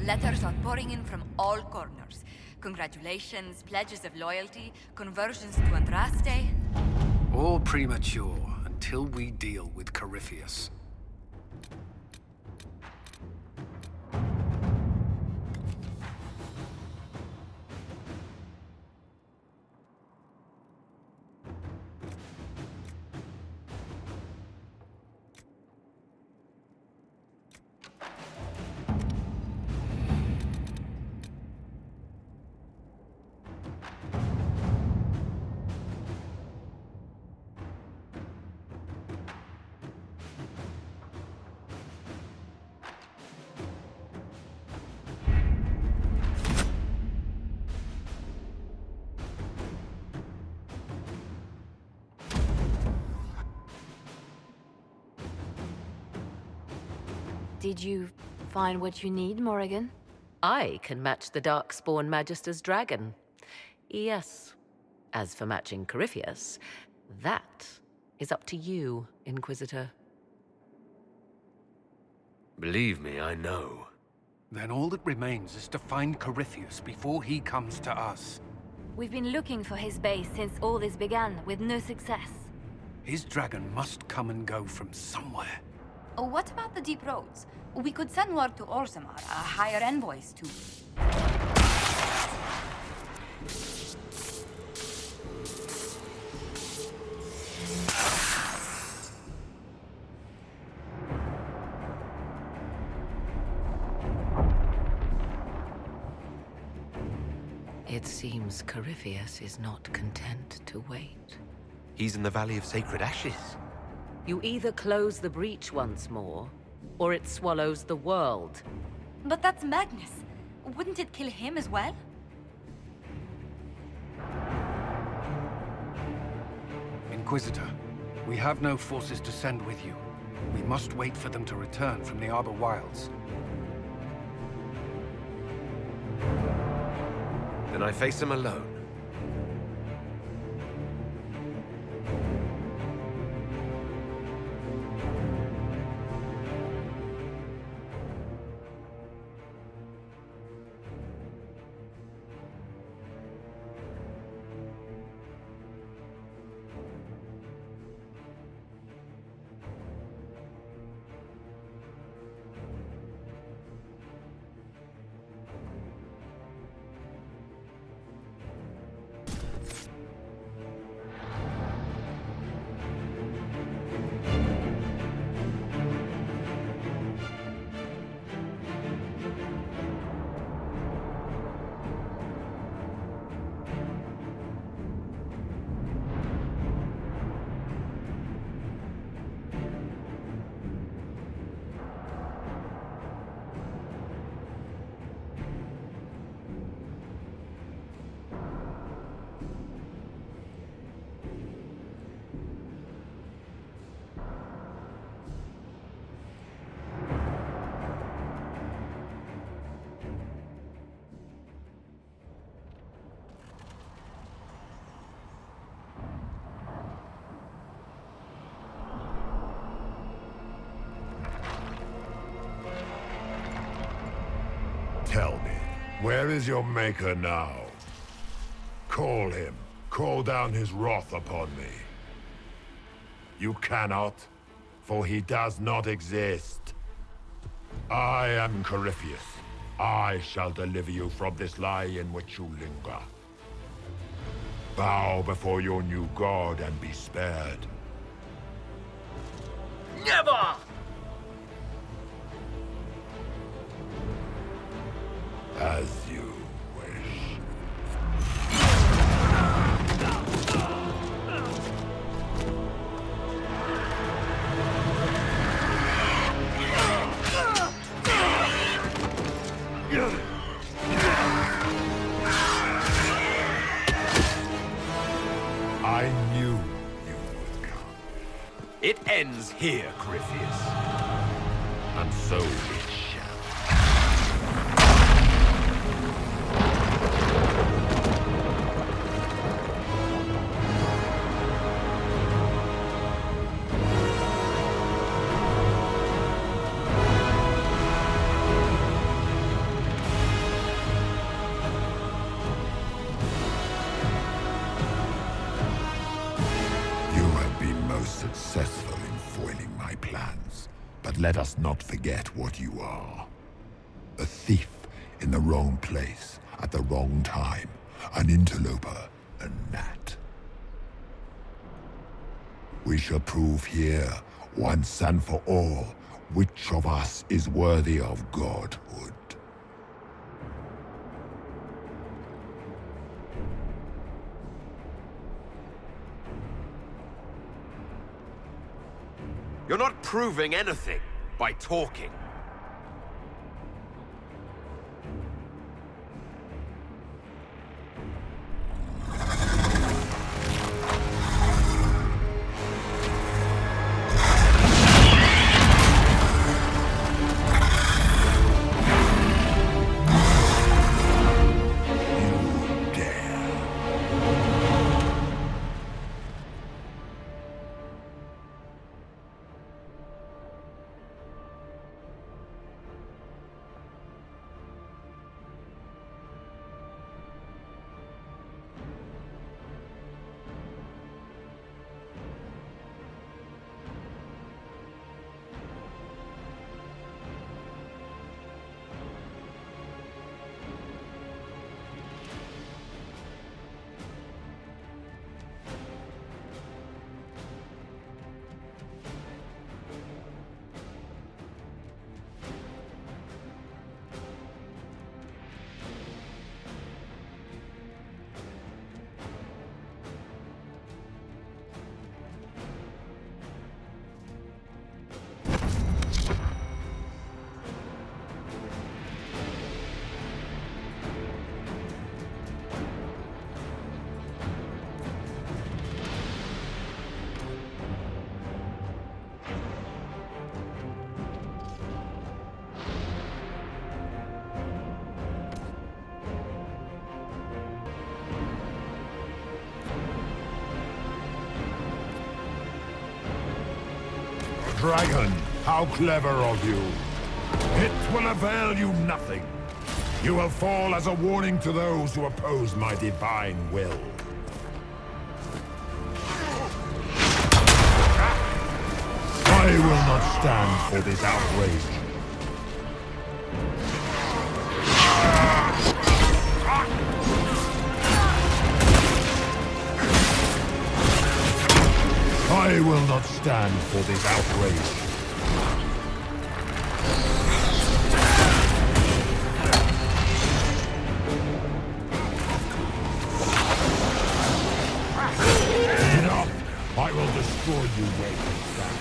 Letters are pouring in from all corners. Congratulations, pledges of loyalty, conversions to Andraste. All premature until we deal with Corypheus. Did you find what you need, Morrigan? I can match the Darkspawn Magister's dragon. Yes. As for matching Corypheus, that is up to you, Inquisitor. Believe me, I know. Then all that remains is to find Corypheus before he comes to us. We've been looking for his base since all this began, with no success. His dragon must come and go from somewhere. Oh, what about the deep roads? We could send word to Orzammar, hire envoys to... It seems Corypheus is not content to wait. He's in the Valley of Sacred Ashes. You either close the breach once more, or it swallows the world. But that's Magnus. Wouldn't it kill him as well? Inquisitor, we have no forces to send with you. We must wait for them to return from the Arbor Wilds. Then I face him alone. Tell me, where is your maker now? Call him. Call down his wrath upon me. You cannot, for he does not exist. I am Corypheus. I shall deliver you from this lie in which you linger. Bow before your new god and be spared. Never! As you wish. ends here, Corypheus. And so it shall. You have been most successful in foiling my plans, but let us not forget what you are. A thief in the wrong place at the wrong time, an interloper, a gnat. We shall prove here, once and for all, which of us is worthy of godhood. You're not proving anything by talking. You dare. Dragon, how clever of you. It will avail you nothing. You will fall as a warning to those who oppose my divine will. I will not stand for this outrage. I will not stand for this outrage. Enough! I will destroy you where you stand.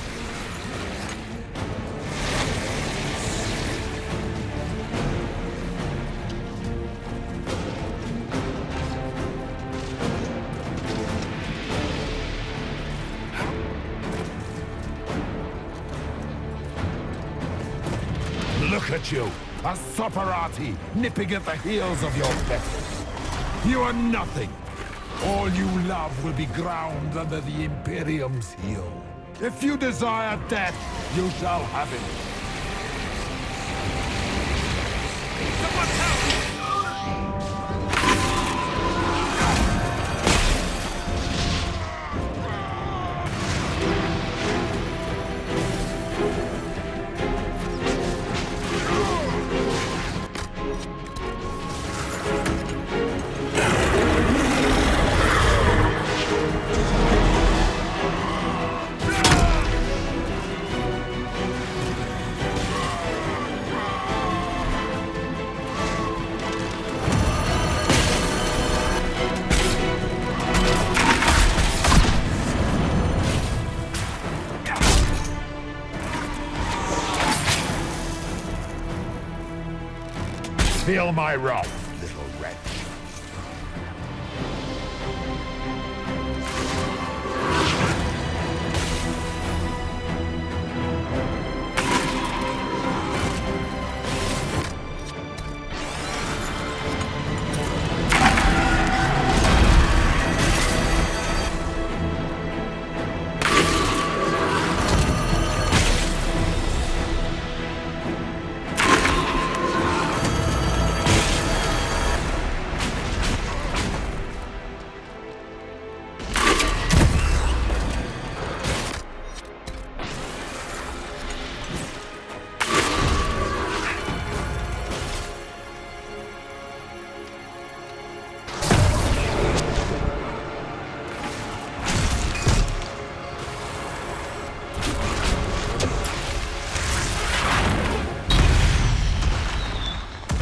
Look at you, a Soparati, nipping at the heels of your betters. You are nothing. All you love will be ground under the Imperium's heel. If you desire death, you shall have it. Feel my wrath, little wretch.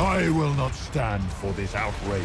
I will not stand for this outrage.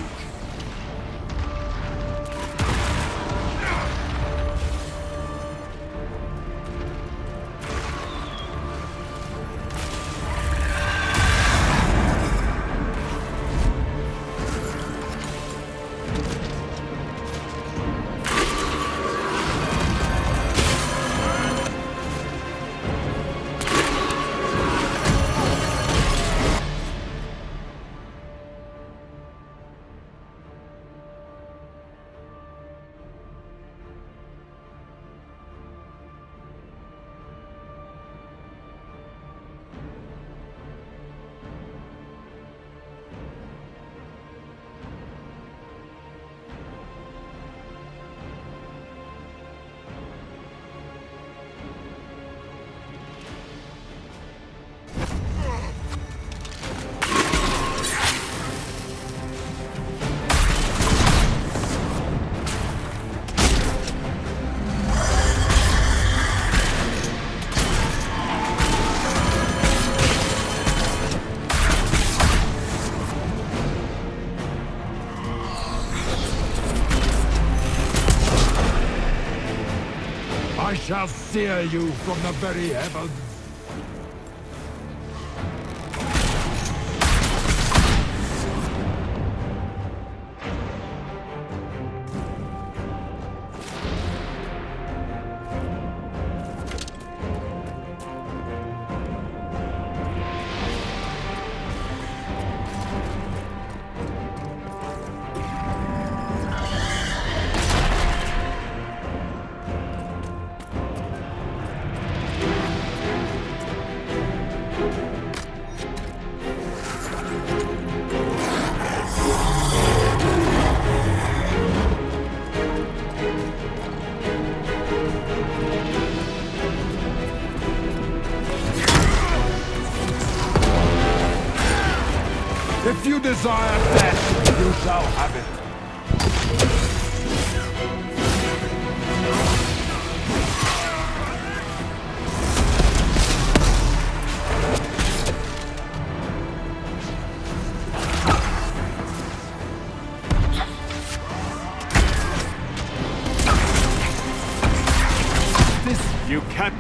I shall sear you from the very heavens. If you desire death, you shall have it. You can't...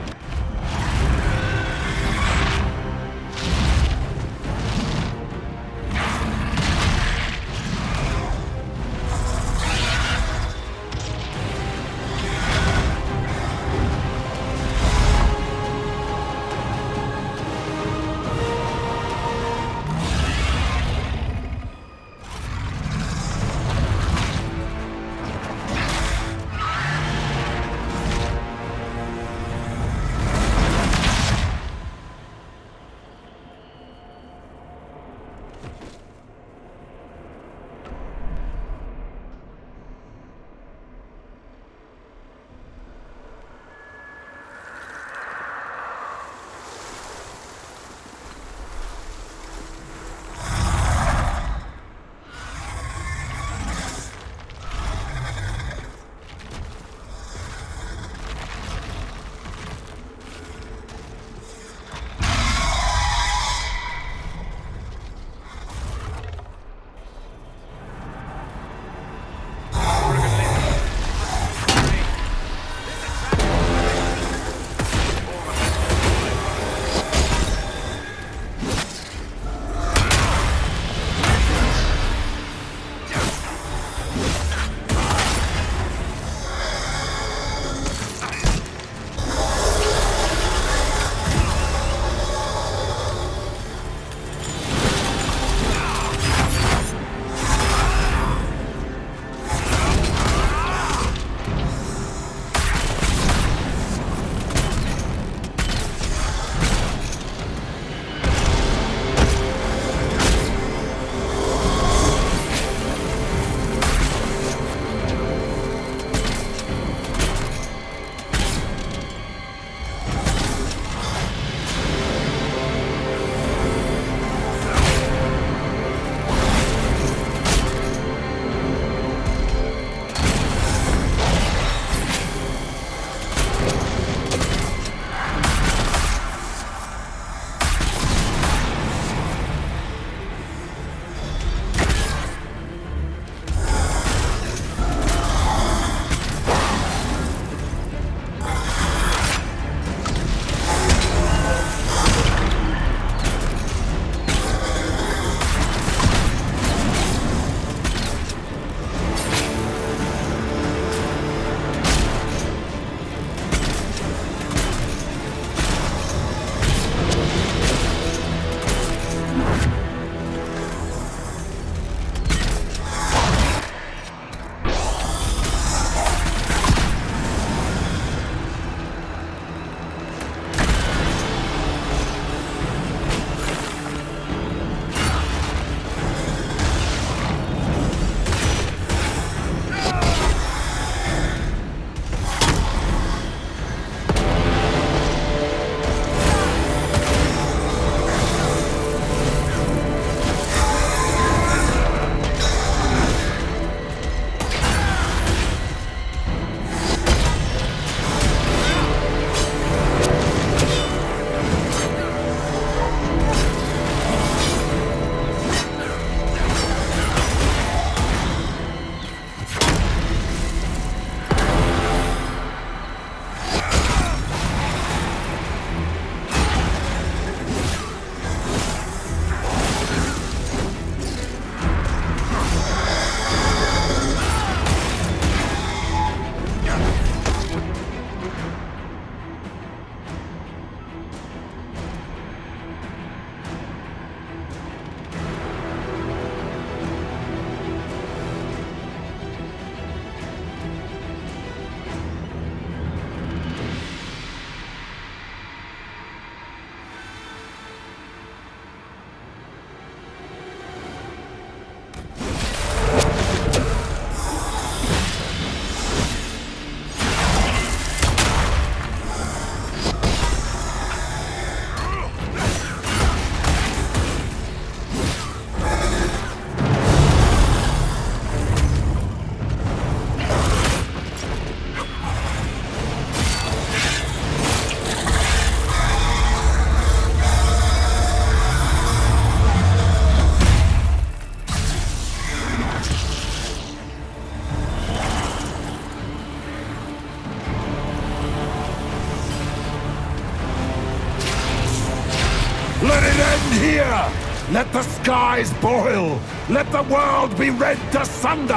Here! Let the skies boil! Let the world be rent asunder!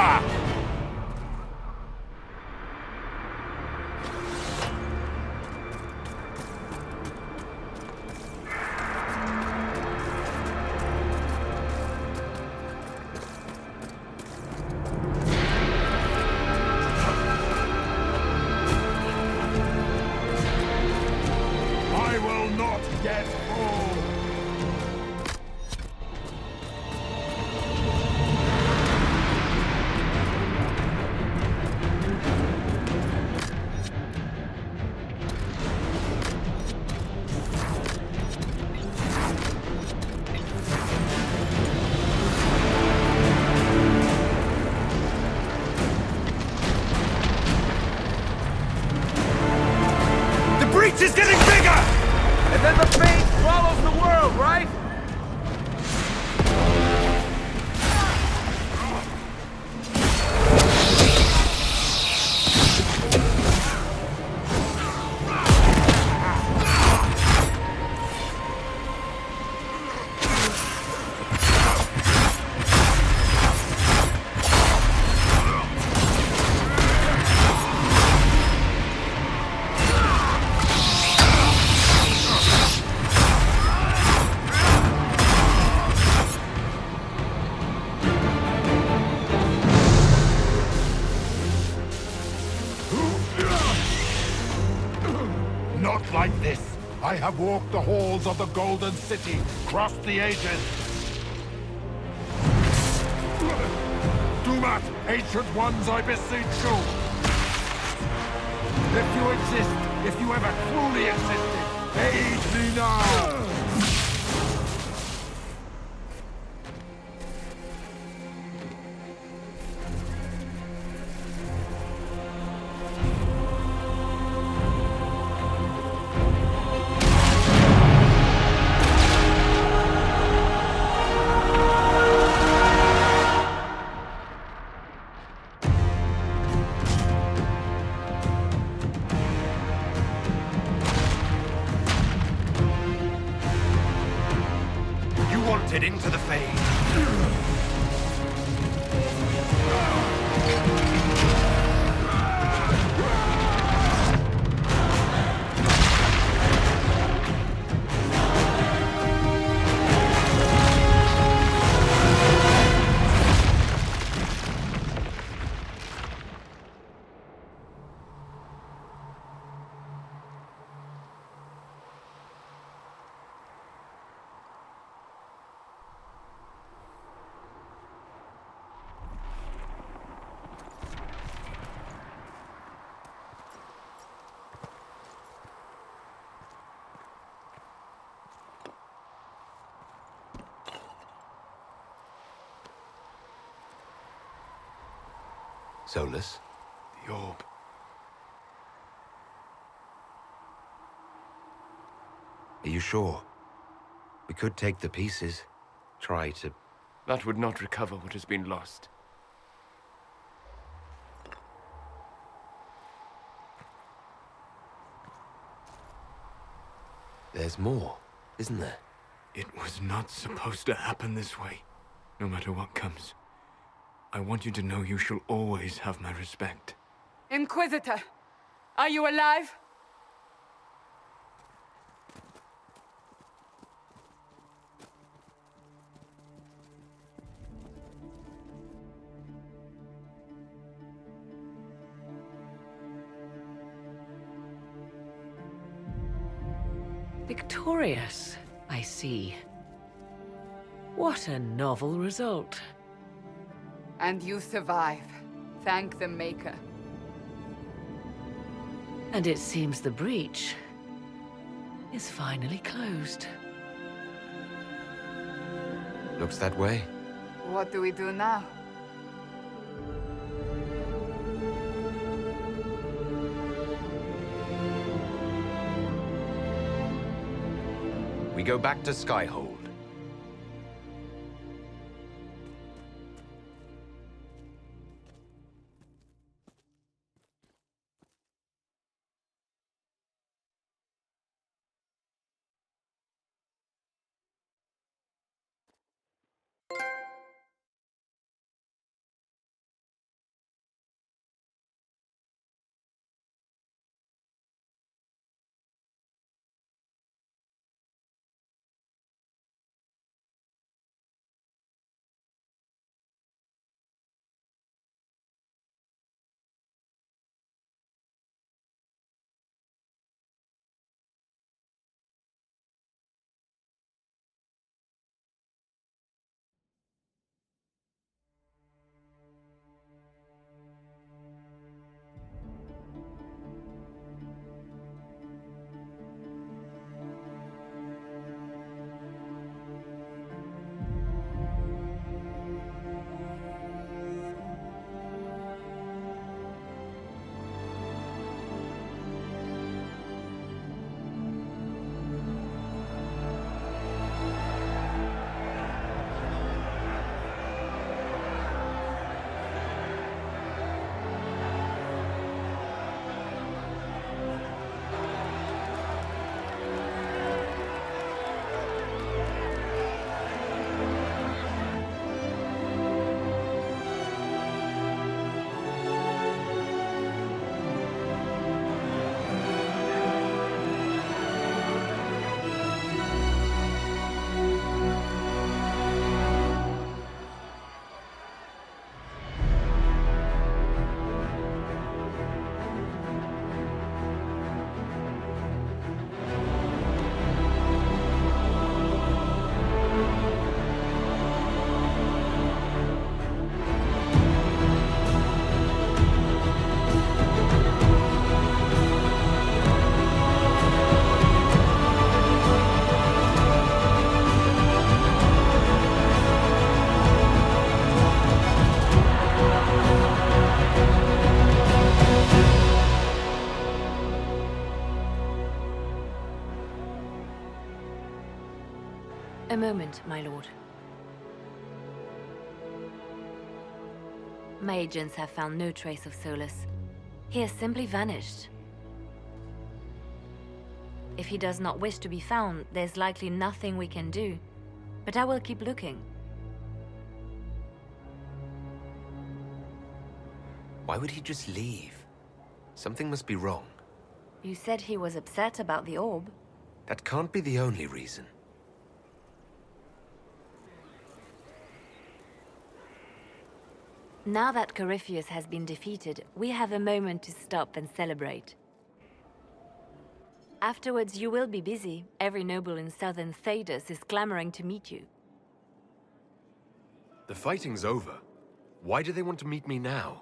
I will not get full! The breach is getting bigger! And then the fate swallows the world, right? Not like this. I have walked the halls of the Golden City, crossed the ages. Do not, ancient ones, I beseech you. If you exist, if you ever truly existed, aid me now! You wanted into the Fade. Solus? The orb. Are you sure? We could take the pieces. Try to... That would not recover what has been lost. There's more, isn't there? It was not supposed to happen this way. No matter what comes. I want you to know you shall always have my respect. Inquisitor, are you alive? Victorious, I see. What a novel result. And you survive. Thank the Maker. And it seems the breach is finally closed. Looks that way. What do we do now? We go back to Skyhold. moment, my lord. My agents have found no trace of Solus. He has simply vanished. If he does not wish to be found, there's likely nothing we can do. But I will keep looking. Why would he just leave? Something must be wrong. You said he was upset about the orb. That can't be the only reason. Now that Corypheus has been defeated, we have a moment to stop and celebrate. Afterwards, you will be busy. Every noble in southern Thedas is clamoring to meet you. The fighting's over. Why do they want to meet me now?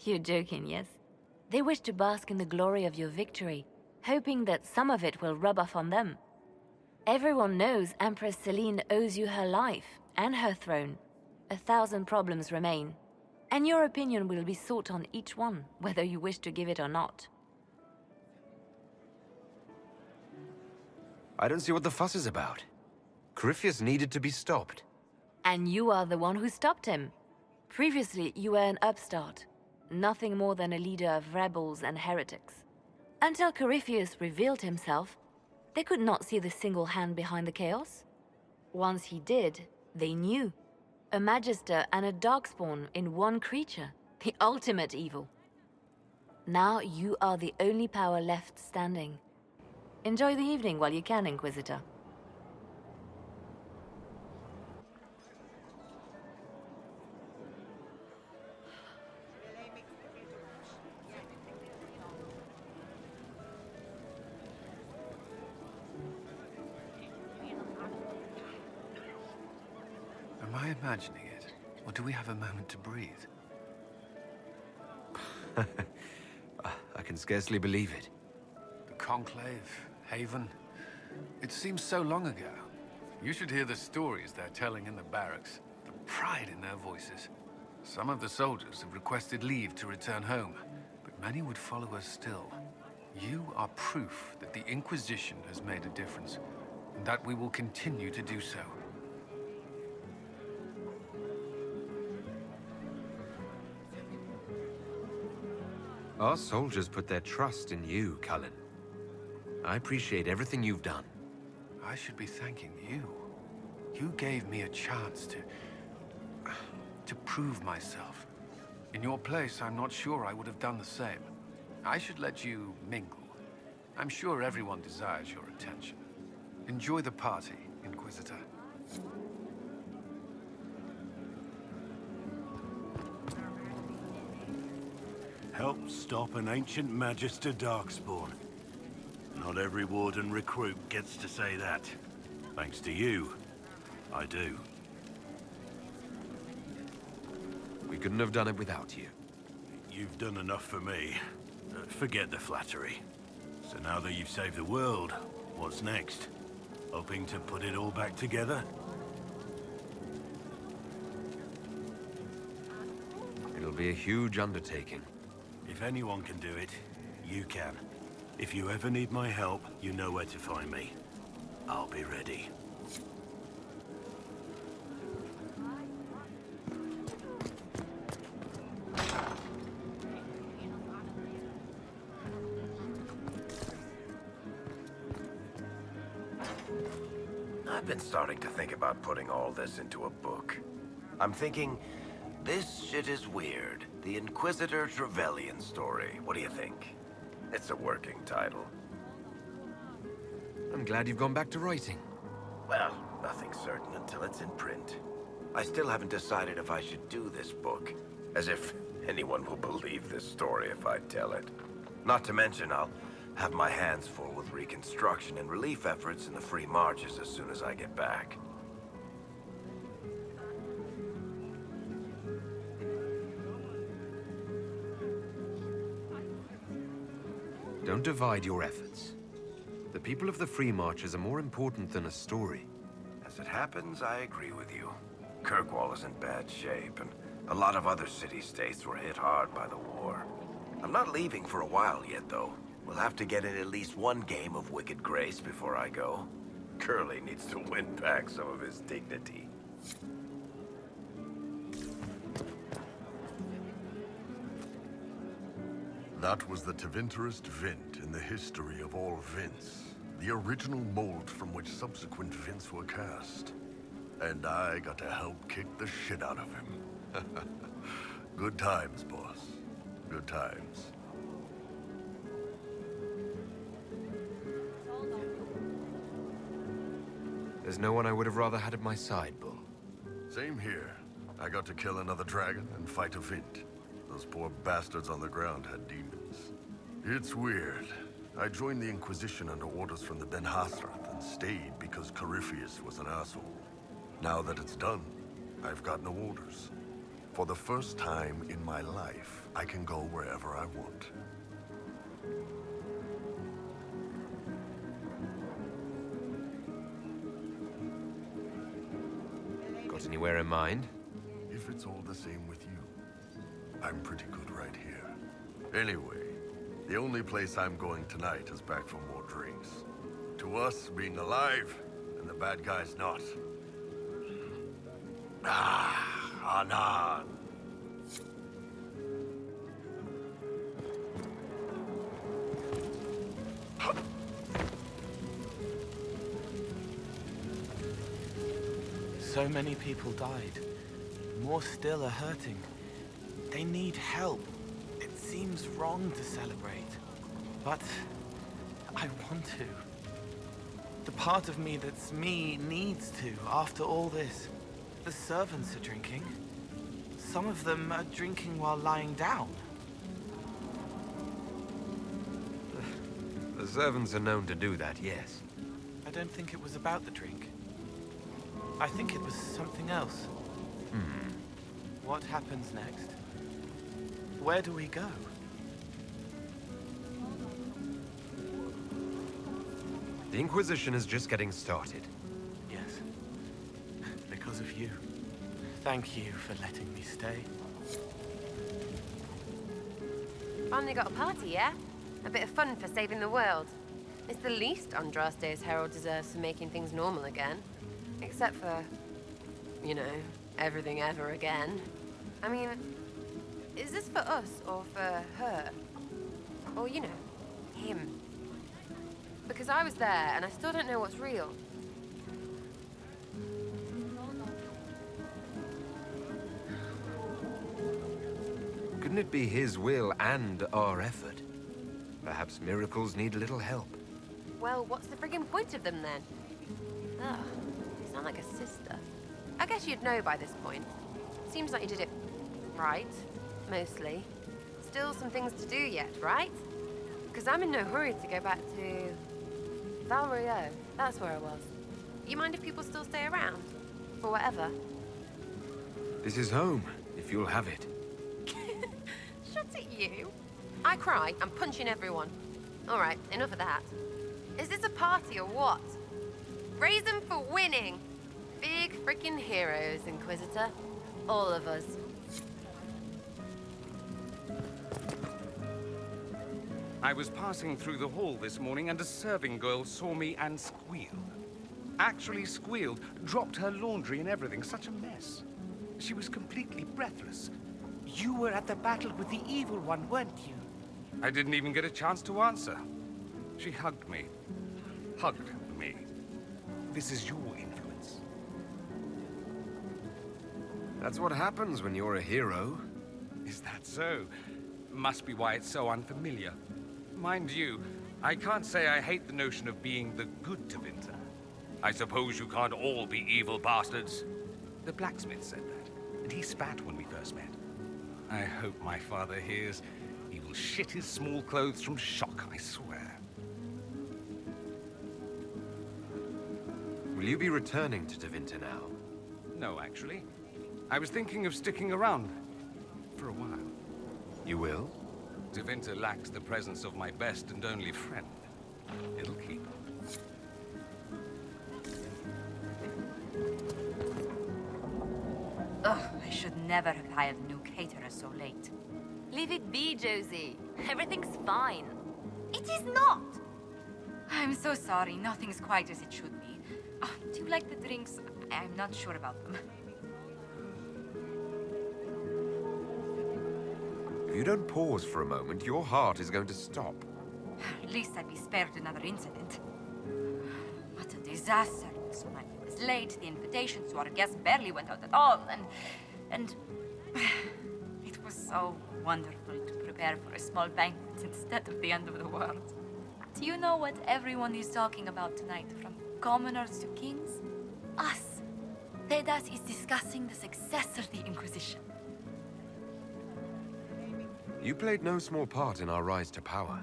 You're joking, yes? They wish to bask in the glory of your victory, hoping that some of it will rub off on them. Everyone knows Empress Celine owes you her life and her throne. 1,000 problems remain, and your opinion will be sought on each one, whether you wish to give it or not. I don't see what the fuss is about. Corypheus needed to be stopped. And you are the one who stopped him. Previously, you were an upstart, nothing more than a leader of rebels and heretics. Until Corypheus revealed himself, they could not see the single hand behind the chaos. Once he did, they knew. A Magister and a Darkspawn in one creature, the ultimate evil. Now you are the only power left standing. Enjoy the evening while you can, Inquisitor. Am I imagining it? Or do we have a moment to breathe? I can scarcely believe it. The Conclave, Haven. It seems so long ago. You should hear the stories they're telling in the barracks. The pride in their voices. Some of the soldiers have requested leave to return home, but many would follow us still. You are proof that the Inquisition has made a difference, and that we will continue to do so. Our soldiers put their trust in you, Cullen. I appreciate everything you've done. I should be thanking you. You gave me a chance to prove myself. In your place, I'm not sure I would have done the same. I should let you mingle. I'm sure everyone desires your attention. Enjoy the party, Inquisitor. Help stop an ancient Magister Darkspawn. Not every Warden recruit gets to say that. Thanks to you, I do. We couldn't have done it without you. You've done enough for me. Forget the flattery. So now that you've saved the world, what's next? Hoping to put it all back together? It'll be a huge undertaking. If anyone can do it, you can. If you ever need my help, you know where to find me. I'll be ready. I've been starting to think about putting all this into a book. I'm thinking, this shit is weird. The Inquisitor Trevelyan story. What do you think? It's a working title. I'm glad you've gone back to writing. Well, nothing's certain until it's in print. I still haven't decided if I should do this book. As if anyone will believe this story if I tell it. Not to mention, I'll have my hands full with reconstruction and relief efforts in the Free Marches as soon as I get back. Don't divide your efforts. The people of the Free Marches are more important than a story. As it happens, I agree with you. Kirkwall is in bad shape, and a lot of other city-states were hit hard by the war. I'm not leaving for a while yet, though. We'll have to get in at least one game of Wicked Grace before I go. Curly needs to win back some of his dignity. That was the Tevinterest Vint in the history of all Vints. The original mold from which subsequent Vints were cast. And I got to help kick the shit out of him. Good times, boss. Good times. There's no one I would have rather had at my side, Bull. Same here. I got to kill another dragon and fight a Vint. Those poor bastards on the ground had demons. It's weird. I joined the Inquisition under orders from the Ben Hasrath and stayed because Corypheus was an asshole. Now that it's done, I've got no orders. For the first time in my life, I can go wherever I want. Got anywhere in mind? If it's all the same with you, I'm pretty good right here. Anyway, the only place I'm going tonight is back for more drinks. To us, being alive, and the bad guys not. Anan. So many people died. More still are hurting. They need help. It seems wrong to celebrate, but I want to. The part of me that's me needs to, after all this. The servants are drinking. Some of them are drinking while lying down. The servants are known to do that, yes. I don't think it was about the drink. I think it was something else. What happens next? Where do we go? The Inquisition is just getting started. Yes. Because of you. Thank you for letting me stay. Finally got a party, yeah? A bit of fun for saving the world. It's the least Andraste's herald deserves for making things normal again. Except for, you know, everything ever again. I mean, is this for us or for her? Or, you know, him? Because I was there and I still don't know what's real. Couldn't it be his will and our effort? Perhaps miracles need a little help. Well, what's the friggin' point of them then? Ugh, you sound like a sister. I guess you'd know by this point. Seems like you did it right, mostly. Still some things to do yet, right? Because I'm in no hurry to go back to Valrio. That's where I was. You mind if people still stay around? For whatever? This is home, if you'll have it. Shut it, you. I cry, I'm punching everyone. All right, enough of that. Is this a party or what? Raise them for winning. Big freaking heroes, Inquisitor. All of us. I was passing through the hall this morning and a serving girl saw me and squealed. Actually squealed, dropped her laundry and everything. Such a mess. She was completely breathless. You were at the battle with the evil one, weren't you? I didn't even get a chance to answer. She hugged me. Hugged me. This is your influence. That's what happens when you're a hero. Is that so? Must be why it's so unfamiliar. Mind you, I can't say I hate the notion of being the good Tevinter. I suppose you can't all be evil bastards. The blacksmith said that, and he spat when we first met. I hope my father hears. He will shit his small clothes from shock, I swear. Will you be returning to Tevinter now? No, actually. I was thinking of sticking around for a while. You will? Tevinter lacks the presence of my best and only friend. It'll keep. Ugh, I should never have hired new caterers so late. Leave it be, Josie. Everything's fine. It is not! I'm so sorry, nothing's quite as it should be. Oh, do you like the drinks? I'm not sure about them. If you don't pause for a moment, your heart is going to stop. At least I'd be spared another incident. What a disaster. So night was late, the invitations to our guests barely went out at all, and it was so wonderful to prepare for a small banquet instead of the end of the world. Do you know what everyone is talking about tonight, from commoners to kings? Us. Thedas is discussing the successor of the Inquisition. You played no small part in our rise to power.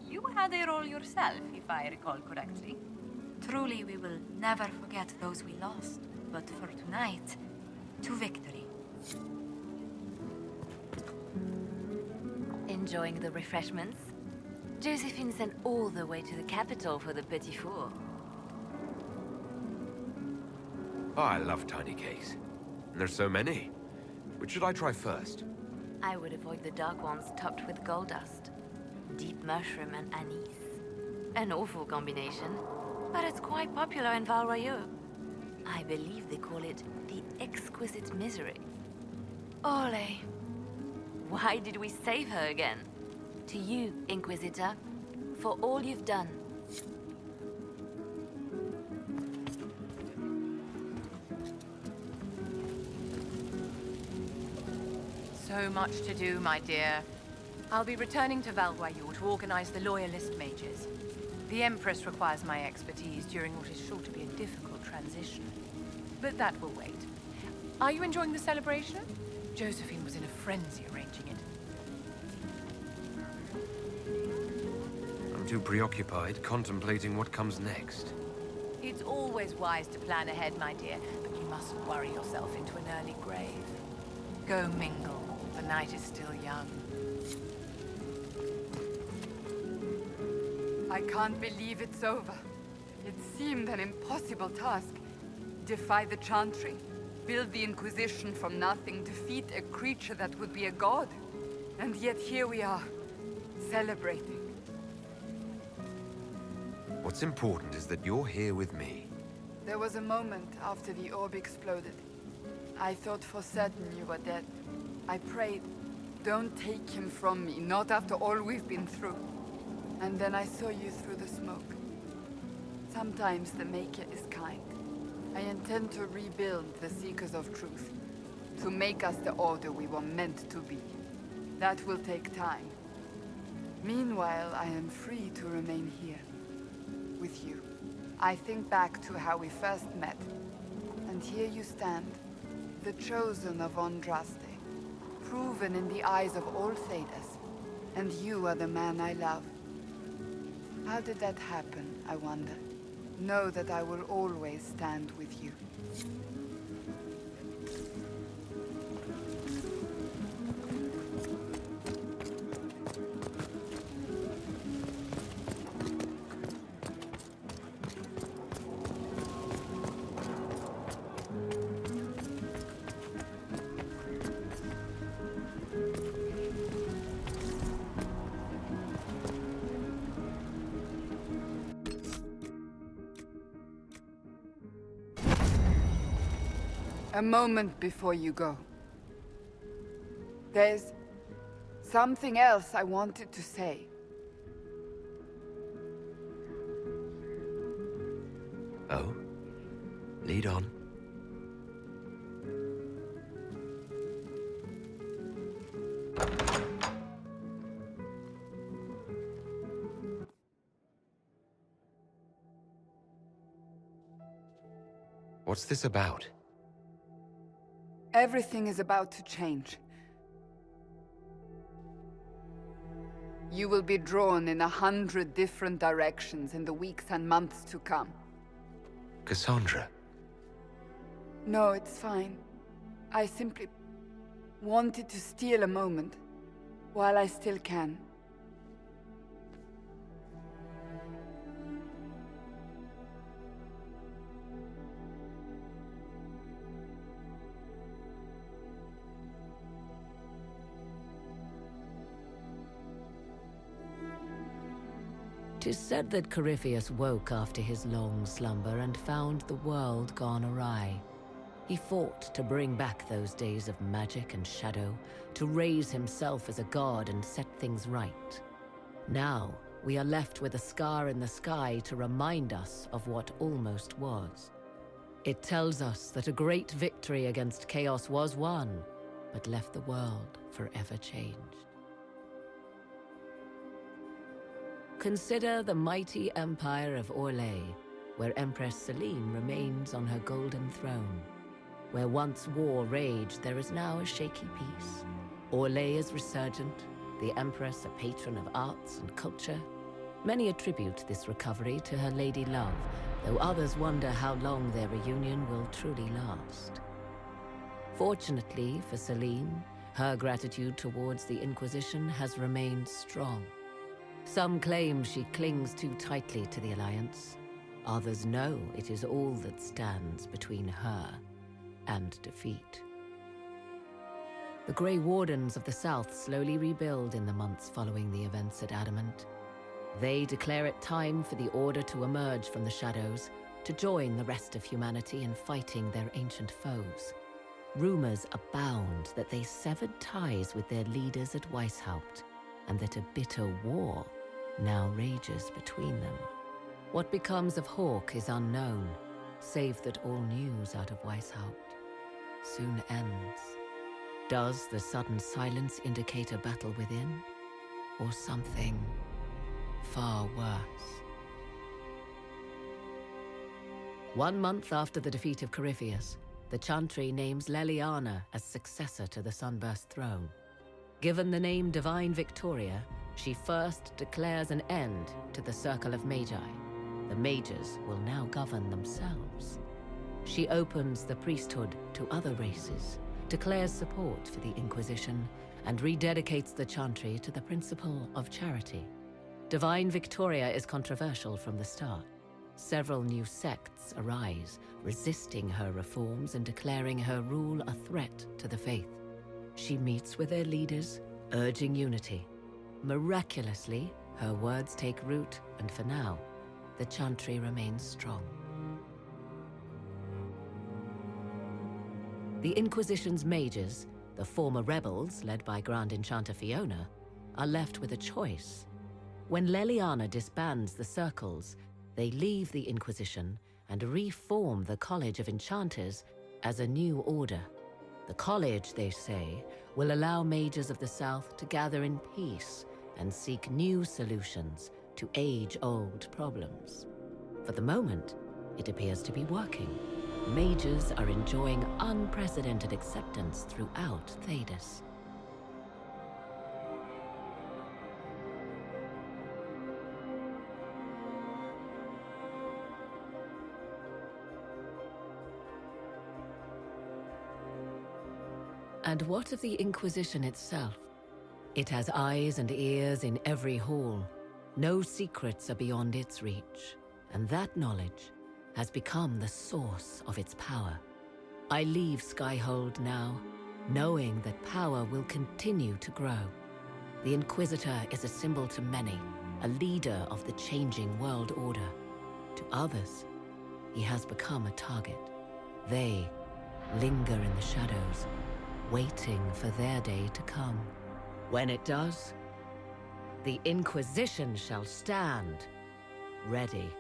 You had a role yourself, if I recall correctly. Truly, we will never forget those we lost. But for tonight, to victory. Enjoying the refreshments? Josephine sent all the way to the capital for the petit four. Oh, I love tiny cakes. And there's so many. Which should I try first? I would avoid the dark ones topped with gold dust. Deep mushroom and anise. An awful combination, but it's quite popular in Val Royeaux. I believe they call it the exquisite misery. Ole. Why did we save her again? To you, Inquisitor, for all you've done. So much to do, my dear. I'll be returning to Val Royeaux to organize the Loyalist mages. The Empress requires my expertise during what is sure to be a difficult transition. But that will wait. Are you enjoying the celebration? Josephine was in a frenzy arranging it. I'm too preoccupied contemplating what comes next. It's always wise to plan ahead, my dear, but you mustn't worry yourself into an early grave. Go mingle. The night is still young. I can't believe it's over. It seemed an impossible task. Defy the Chantry, build the Inquisition from nothing, defeat a creature that would be a god. And yet here we are, celebrating. What's important is that you're here with me. There was a moment after the orb exploded. I thought for certain you were dead. I prayed, don't take him from me, not after all we've been through. And then I saw you through the smoke. Sometimes the Maker is kind. I intend to rebuild the Seekers of Truth, to make us the Order we were meant to be. That will take time. Meanwhile, I am free to remain here, with you. I think back to how we first met, and here you stand, the chosen of Andraste, proven in the eyes of all Thedas, and you are the man I love. How did that happen, I wonder? Know that I will always stand with you. A moment before you go. There's something else I wanted to say. Oh? Lead on. What's this about? Everything is about to change. You will be drawn in 100 different directions in the weeks and months to come. Cassandra. No, it's fine. I simply wanted to steal a moment, while I still can. is said that Corypheus woke after his long slumber and found the world gone awry. He fought to bring back those days of magic and shadow, to raise himself as a god and set things right. Now, we are left with a scar in the sky to remind us of what almost was. It tells us that a great victory against chaos was won, but left the world forever changed. Consider the mighty empire of Orlais, where Empress Celine remains on her golden throne. Where once war raged, there is now a shaky peace. Orlais is resurgent, the Empress a patron of arts and culture. Many attribute this recovery to her lady love, though others wonder how long their reunion will truly last. Fortunately for Celine, her gratitude towards the Inquisition has remained strong. Some claim she clings too tightly to the Alliance. Others know it is all that stands between her and defeat. The Grey Wardens of the South slowly rebuild in the months following the events at Adamant. They declare it time for the Order to emerge from the shadows, to join the rest of humanity in fighting their ancient foes. Rumors abound that they severed ties with their leaders at Weishaupt, and that a bitter war now rages between them. What becomes of Hawke is unknown, save that all news out of Weishaupt soon ends. Does the sudden silence indicate a battle within, or something far worse? 1 month after the defeat of Corypheus, the Chantry names Leliana as successor to the Sunburst throne. Given the name Divine Victoria, she first declares an end to the Circle of Magi. The mages will now govern themselves. She opens the priesthood to other races, declares support for the Inquisition, and rededicates the Chantry to the principle of charity. Divine Victoria is controversial from the start. Several new sects arise, resisting her reforms and declaring her rule a threat to the faith. She meets with their leaders, urging unity. Miraculously, her words take root, and for now, the Chantry remains strong. The Inquisition's mages, the former rebels led by Grand Enchanter Fiona, are left with a choice. When Leliana disbands the circles, they leave the Inquisition and reform the College of Enchanters as a new order. The college, they say, will allow mages of the South to gather in peace and seek new solutions to age-old problems. For the moment, it appears to be working. Mages are enjoying unprecedented acceptance throughout Thedas. And what of the Inquisition itself? It has eyes and ears in every hall. No secrets are beyond its reach, and that knowledge has become the source of its power. I leave Skyhold now, knowing that power will continue to grow. The Inquisitor is a symbol to many, a leader of the changing world order. To others, he has become a target. They linger in the shadows, waiting for their day to come. When it does, the Inquisition shall stand ready.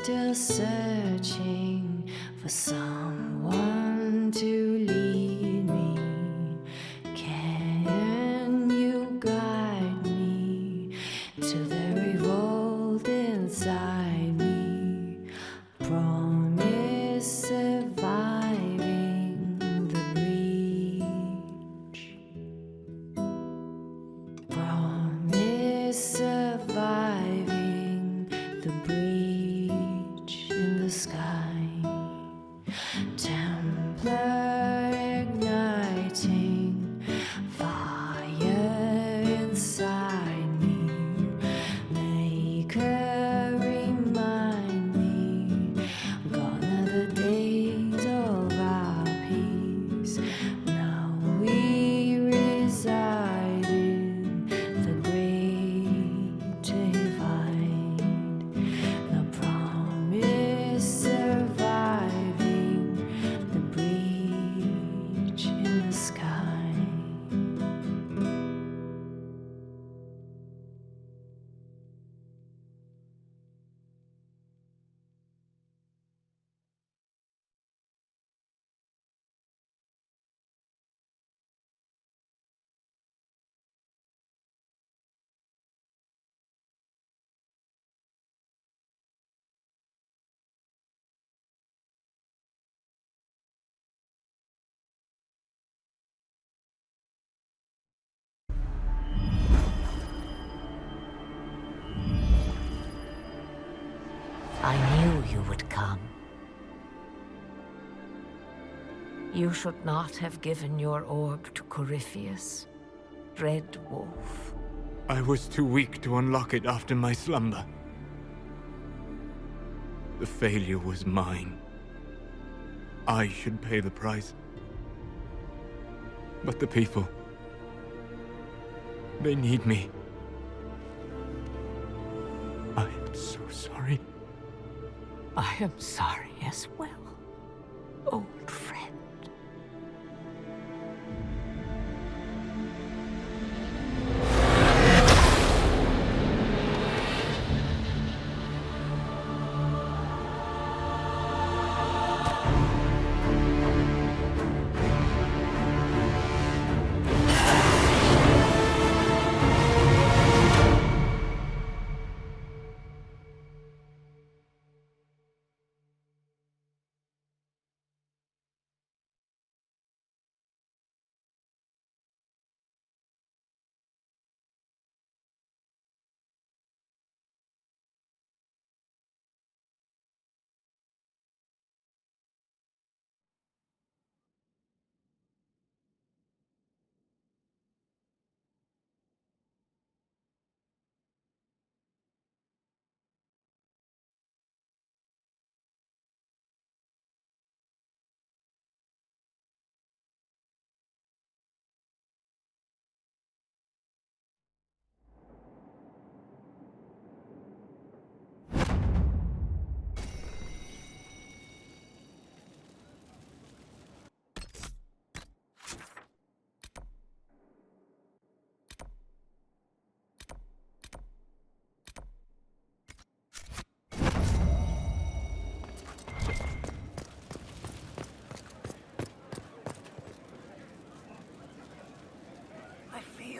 still searching for someone to lead me? Can you guide me to the revolt inside me? Promise surviving the breach. Promise surviving the breach in the sky. Templar igniting fire inside me. Maker remind me, gone are the days of our peace. Now we reside in the great divide. The promise surviving the breach in the sky. I knew you would come. You should not have given your orb to Corypheus, Red Wolf. I was too weak to unlock it after my slumber. The failure was mine. I should pay the price. But the people... they need me. I am so sorry. I am sorry as well, old friend.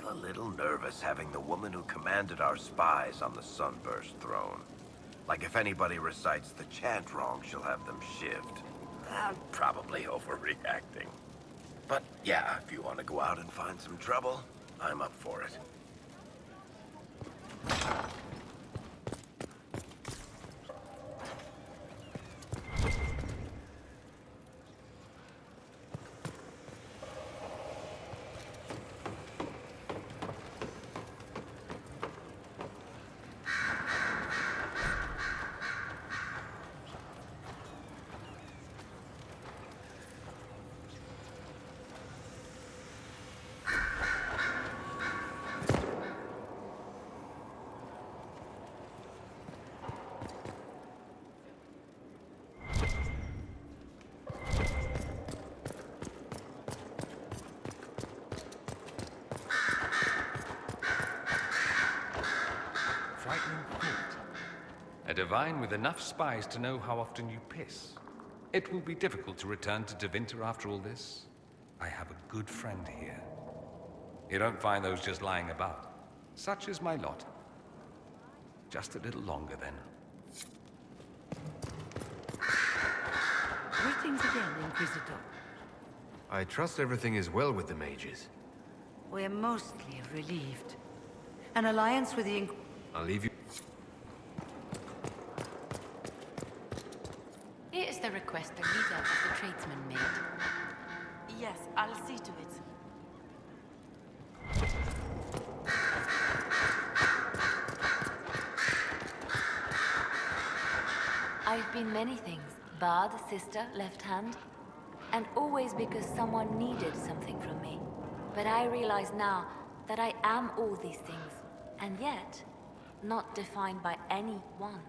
A little nervous having the woman who commanded our spies on the Sunburst throne. Like if anybody recites the chant wrong, she'll have them shivved. I'm probably overreacting. But yeah, if you want to go out and find some trouble, I'm up for it. A divine with enough spies to know how often you piss. It will be difficult to return to Tevinter after all this. I have a good friend here. You don't find those just lying about. Such is my lot. Just a little longer, then. Greetings again, Inquisitor. I trust everything is well with the mages. We're mostly relieved. An alliance with the I'll leave you. Here is the request the leader of the tradesmen made. Yes, I'll see to it. I've been many things. Bard, sister, left hand. And always because someone needed something from me. But I realize now that I am all these things. And yet, not defined by any one.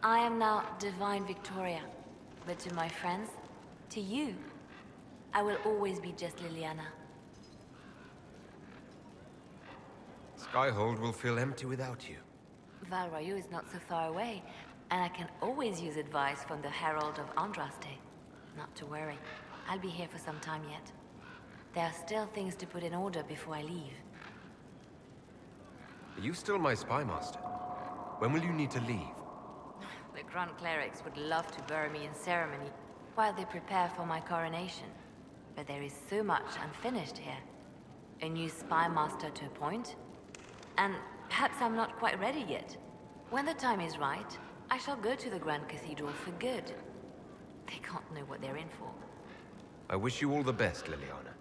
I am now Divine Victoria. But to my friends, to you, I will always be just Liliana. Skyhold will feel empty without you. Val Royeaux is not so far away, and I can always use advice from the Herald of Andraste. Not to worry, I'll be here for some time yet. There are still things to put in order before I leave. Are you still my spy master? When will you need to leave? The Grand Clerics would love to bury me in ceremony while they prepare for my coronation. But there is so much unfinished here. A new spy master to appoint, and perhaps I'm not quite ready yet. When the time is right, I shall go to the Grand Cathedral for good. They can't know what they're in for. I wish you all the best, Liliana.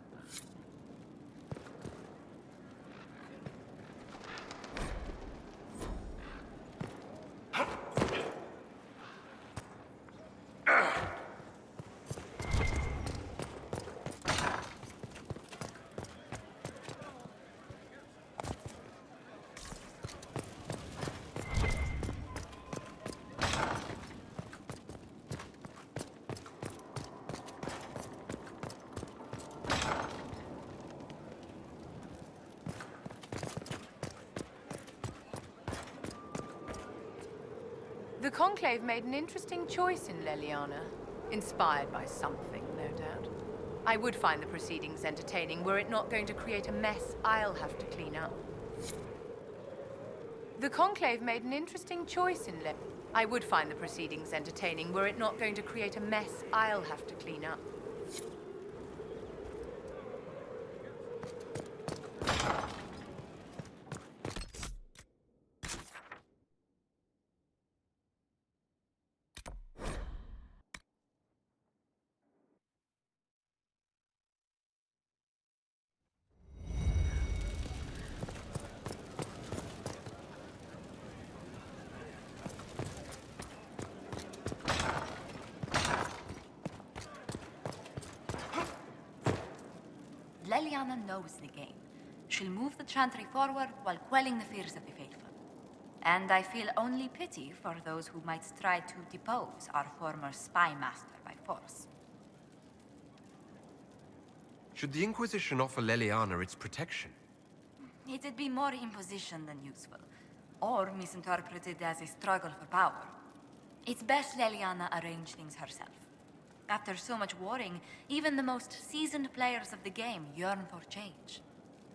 The Conclave made an interesting choice in Leliana. Inspired by something, no doubt. I would find the proceedings entertaining were it not going to create a mess I'll have to clean up. The Conclave made an interesting choice in I would find the proceedings entertaining were it not going to create a mess I'll have to clean up. Leliana knows the game. She'll move the Chantry forward while quelling the fears of the faithful. And I feel only pity for those who might try to depose our former spy master by force. Should the Inquisition offer Leliana its protection? It'd be more imposition than useful, or misinterpreted as a struggle for power. It's best Leliana arrange things herself. After so much warring, even the most seasoned players of the game yearn for change.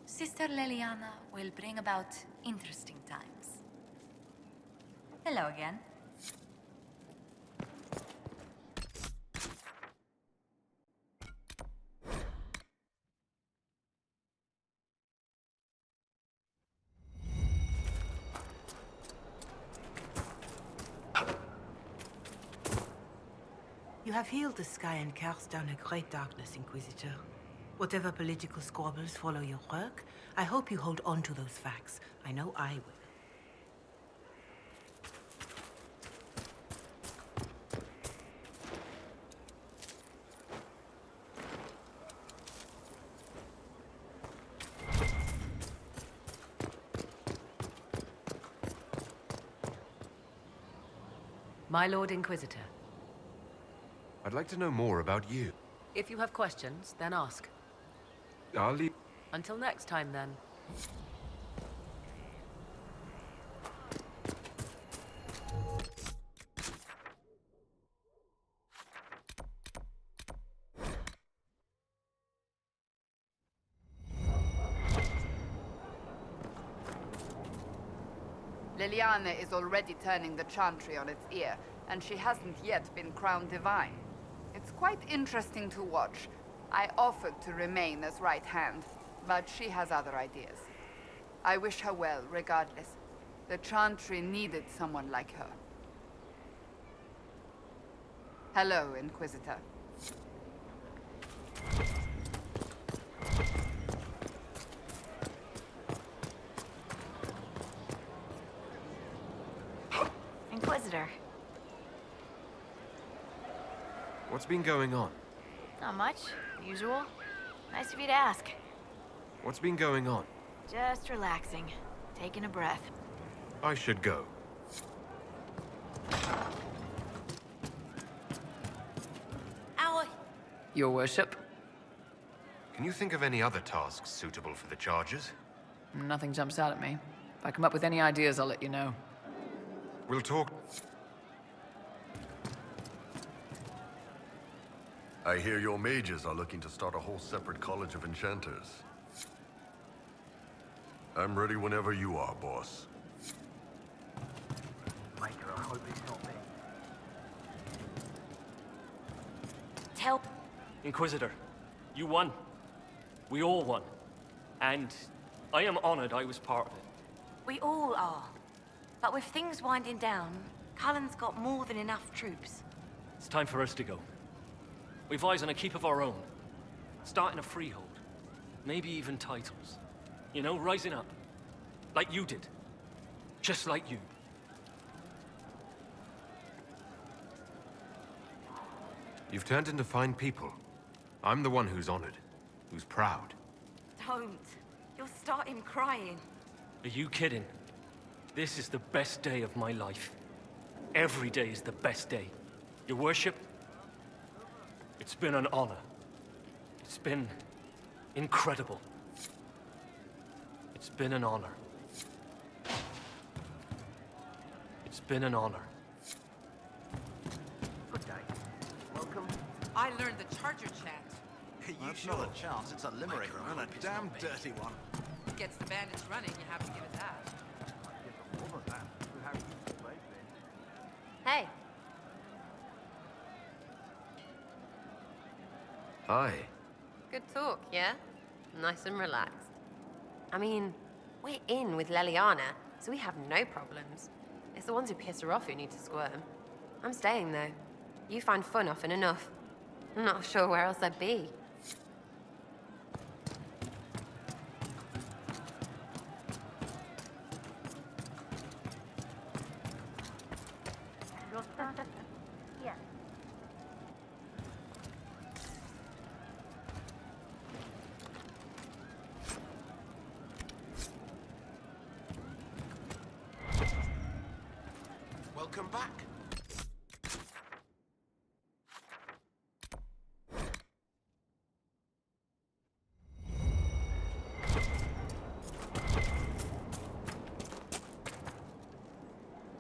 Sister Leliana will bring about interesting times. Hello again. You have healed the sky and cast down a great darkness, Inquisitor. Whatever political squabbles follow your work, I hope you hold on to those facts. I know I will. My Lord Inquisitor. I'd like to know more about you. If you have questions, then ask. I'll leave. Until next time, then. Liliana is already turning the Chantry on its ear, and she hasn't yet been crowned divine. It's quite interesting to watch. I offered to remain as right hand, but she has other ideas. I wish her well, regardless. The Chantry needed someone like her. Hello, Inquisitor. Inquisitor. What's been going on? Not much. Usual. Nice of you to ask. What's been going on? Just relaxing. Taking a breath. I should go. Your worship? Can you think of any other tasks suitable for the charges? Nothing jumps out at me. If I come up with any ideas, I'll let you know. We'll talk. I hear your mages are looking to start a whole separate college of enchanters. I'm ready whenever you are, boss. Maker, I hope it's not me. Tell... Inquisitor, you won. We all won. And I am honored I was part of it. We all are. But with things winding down, Cullen's got more than enough troops. It's time for us to go. We've eyes on a keep of our own. Starting a freehold. Maybe even titles. You know, rising up. Like you did. Just like you. You've turned into fine people. I'm the one who's honored, who's proud. Don't. You'll start him crying. Are you kidding? This is the best day of my life. Every day is the best day. Your worship, it's been an honor. It's been incredible. It's been an honor. It's been an honor. Good day. Welcome. I learned the Charger chant. That's not a chance, it's a limerick, and a damn dirty one. Gets the bandits running, you have to give it that. Hey. Hi. Good talk, yeah? Nice and relaxed. I mean, we're in with Leliana, so we have no problems. It's the ones who piss her off who need to squirm. I'm staying, though. You find fun often enough. I'm not sure where else I'd be. Yeah. Welcome back.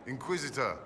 Inquisitor,